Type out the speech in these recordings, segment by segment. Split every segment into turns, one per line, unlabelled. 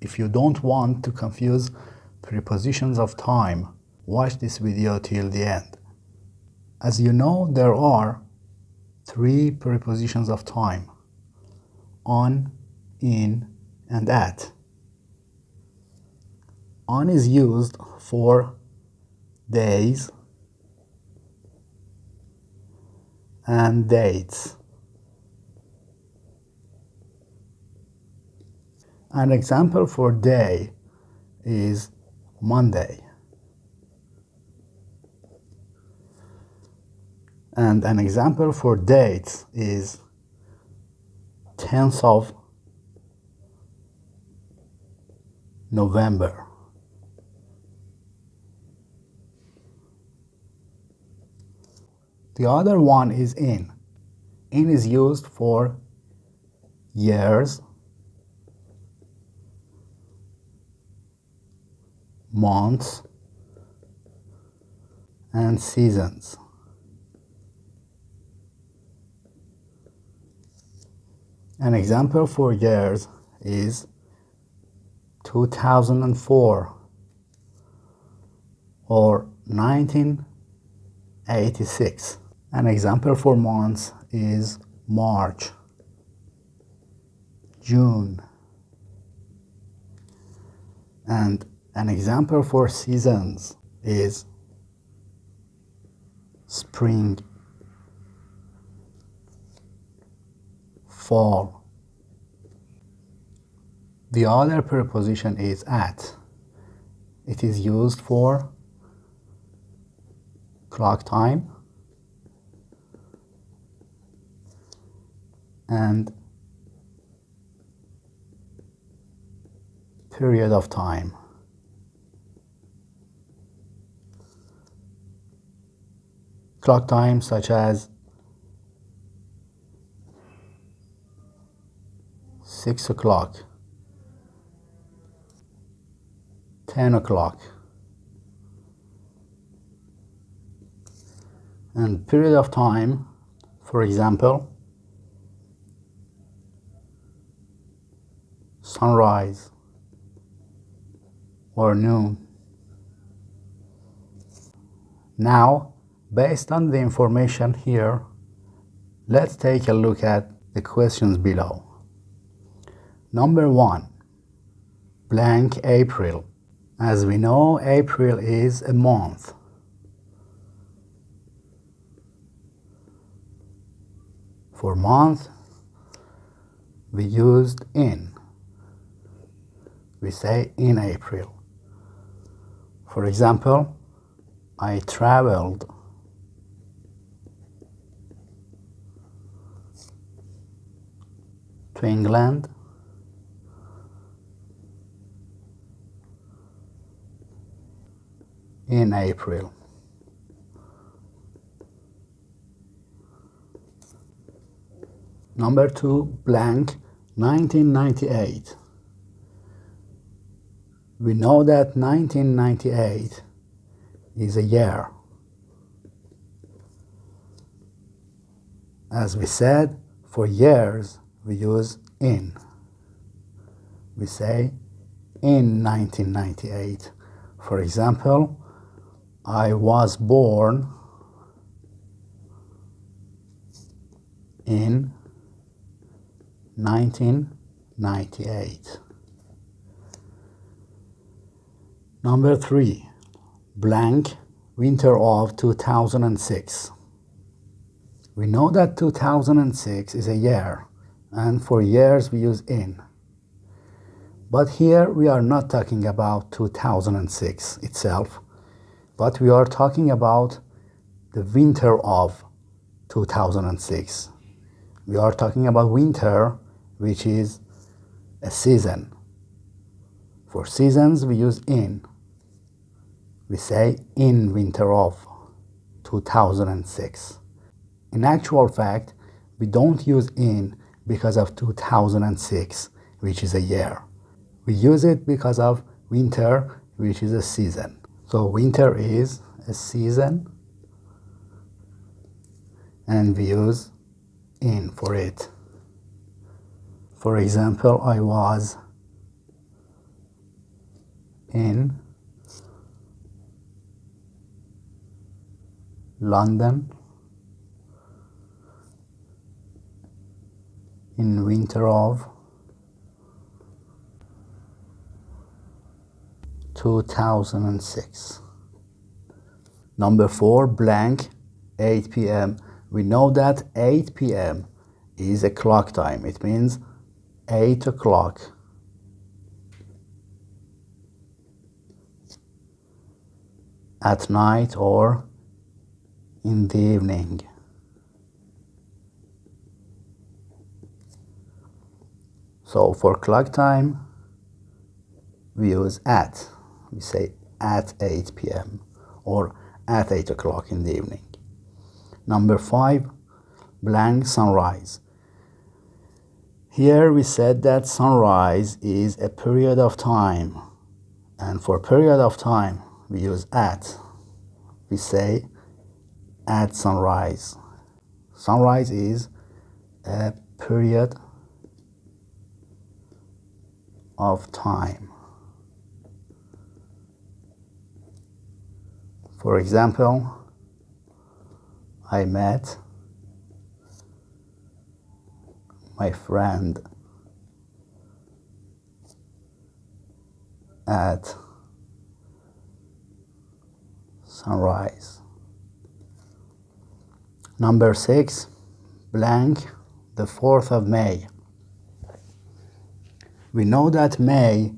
If you don't want to confuse prepositions of time, watch this video till the end. As you know, there are 3 prepositions of time: on, in, and at. On is used for days and dates. An example for day is Monday. And an example for dates is 10th of November. The other one is in. In is used for years, months, and seasons. An example for years is 2004 or 1986. An example for months is March, June. And an example for seasons is spring, fall. The other preposition is at. It is used for clock time and period of time. Clock time such as 6 o'clock, 10 o'clock. And period of time, for example, sunrise or noon. Now, based on the information here, let's take a look at the questions below. Number 1, blank April. As we know, April is a month. For month, we used in. We say in April. For example, I traveled to England in April. Number 2, blank 1998. We know that 1998 is a year. As we said, for years we use in. We say in 1998. For example, I was born in 1998. Number 3, blank winter of 2006. We know that 2006 is a year, and for years we use in. But here we are not talking about 2006 itself, but we are talking about the winter of 2006. We are talking about winter, which is a season. For seasons, we use in. We say in winter of 2006. In actual fact, we don't use in because of 2006, which is a year. We use it because of winter, which is a season. So winter is a season, and we use in for it. For example, I was in London in winter of 2006. Number 4, blank, 8 p.m. We know that 8 p.m. is a clock time. It means 8 o'clock at night or in the evening. So for clock time, we use at. We say at 8 p.m. or at 8 o'clock in the evening. Number 5, blank, sunrise. Here we said that sunrise is a period of time. And for period of time, we use at. We say at sunrise. Sunrise is a period of time. For example, I met my friend at sunrise. Number 6, blank, the 4th of May. We know that May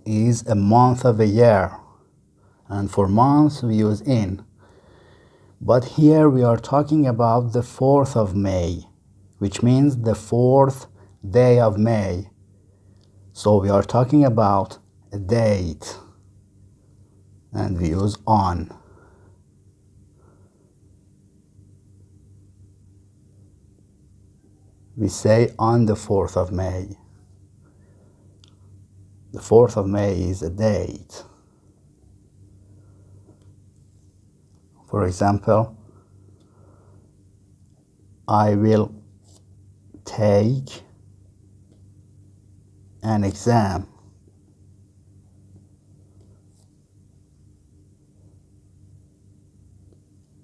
is a month of a year, and for months we use in. But here we are talking about the 4th of May, which means the 4th day of May. So we are talking about a date, and we use on. We say on the 4th of May. The 4th of May is a date. For example, I will take an exam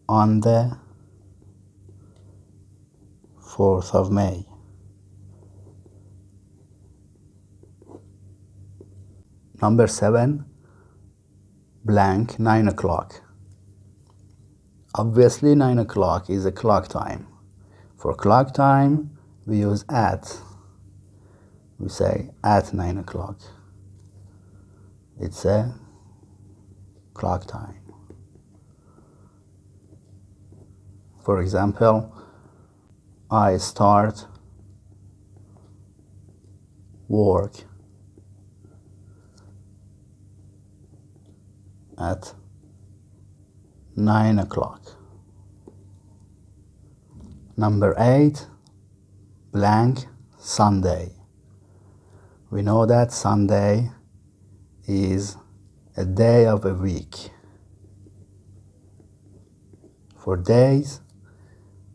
on the 4th of May. Number 7, blank, 9 o'clock. Obviously 9 o'clock is a clock time. For clock time, we use at. We say at 9 o'clock. It's a clock time. For example, I start work at 9 o'clock. Number 8, blank, Sunday. We know that Sunday is a day of a week. For days,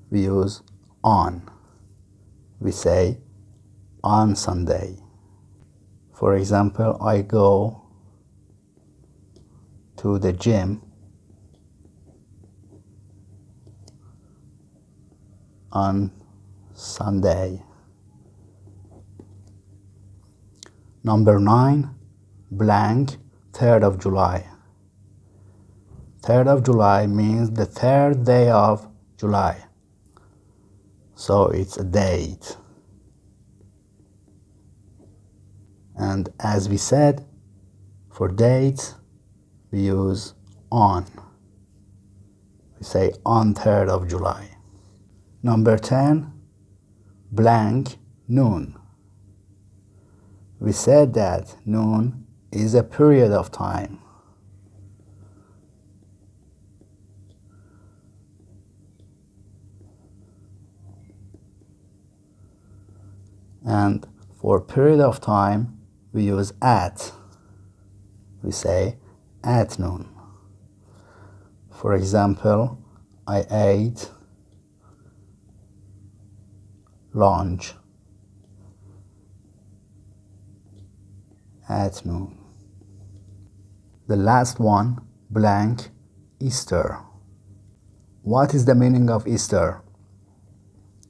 we use on. We say on Sunday. For example, I go to the gym on Sunday. Number 9, blank, 3rd of July. 3rd of July means the 3rd day of July. So it's a date. And as we said, for dates, we use on. We say on 3rd of July. Number 10, blank, noon. We said that noon is a period of time. And for period of time, we use at. We say at noon. For example, I ate lunch at noon. The last one, blank, Easter. What is the meaning of Easter?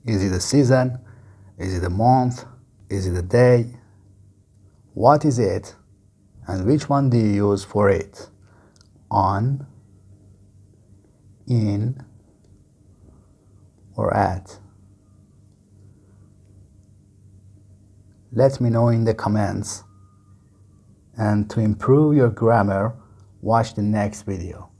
Is it a season? Is it a month? Is it a day? What is it? And which one do you use for it? On, in, or at? Let me know in the comments. And to improve your grammar, watch the next video.